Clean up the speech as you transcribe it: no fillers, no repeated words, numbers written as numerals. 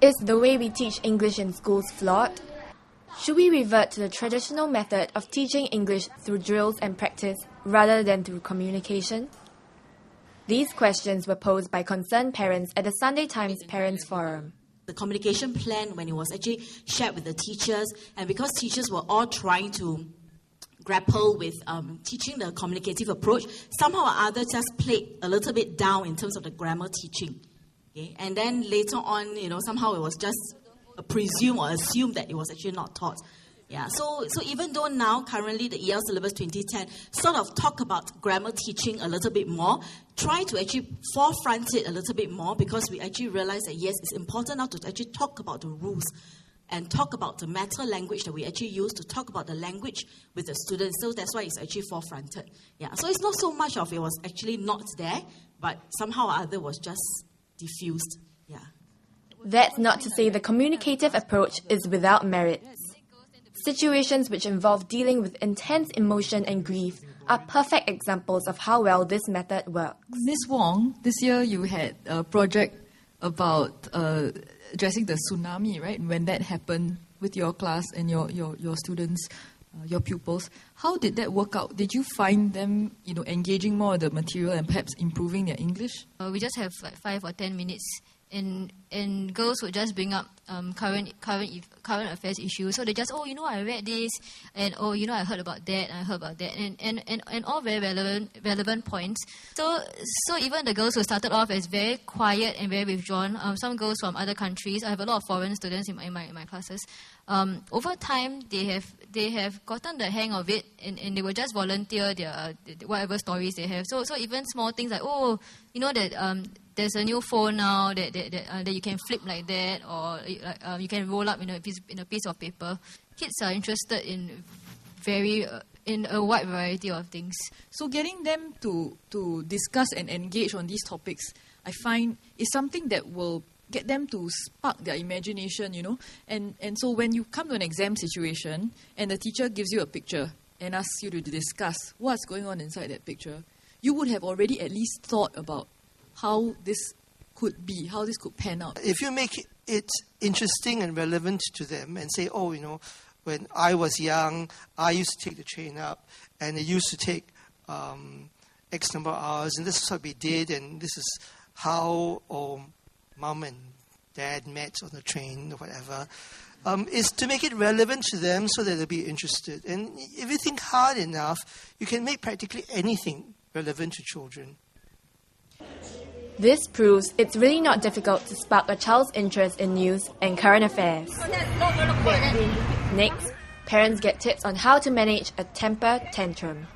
Is the way we teach English in schools flawed? Should we revert to the traditional method of teaching English through drills and practice rather than through communication? These questions were posed by concerned parents at the Sunday Times Parents Forum. The communication plan, when it was actually shared with the teachers, and because teachers were all trying to grapple with teaching the communicative approach, somehow or other just played a little bit down in terms of the grammar teaching. Okay? And then later on, somehow it was just presumed or assumed that it was actually not taught. Yeah. So even though now, currently, the EL Syllabus 2010 sort of talk about grammar teaching a little bit more, try to actually forefront it a little bit more, because we actually realize that, yes, it's important now to actually talk about the rules and talk about the meta language that we actually use to talk about the language with the students. So that's why it's actually forefronted. Yeah. So it's not so much of it was actually not there, but somehow or other was just diffused. Yeah. That's not to say the communicative approach is without merits. Situations which involve dealing with intense emotion and grief are perfect examples of how well this method works. Ms. Wong, this year you had a project about addressing the tsunami, right? When that happened with your class and your students, your pupils. How did that work out? Did you find them, engaging more with the material and perhaps improving their English? We just have like 5 or 10 minutes, and girls would just bring up current affairs issues. So they just, I read this, and I heard about that, and all very relevant points. So even the girls who started off as very quiet and very withdrawn, some girls from other countries, I have a lot of foreign students in my classes. Over time, they have gotten the hang of it, and they will just volunteer their whatever stories they have. So even small things like, that there's a new phone now that you can flip like that, or you can roll up in a piece of paper. Kids are interested in in a wide variety of things. So getting them to discuss and engage on these topics, I find, is something that will get them to spark their imagination, And so when you come to an exam situation and the teacher gives you a picture and asks you to discuss what's going on inside that picture, you would have already at least thought about how this could be, how this could pan out. If you make it interesting and relevant to them and say, when I was young, I used to take the train up, and it used to take X number of hours, and this is what we did, and this is how Mum and Dad met on the train or whatever, is to make it relevant to them so that they'll be interested. And if you think hard enough, you can make practically anything relevant to children. This proves it's really not difficult to spark a child's interest in news and current affairs. Next, parents get tips on how to manage a temper tantrum.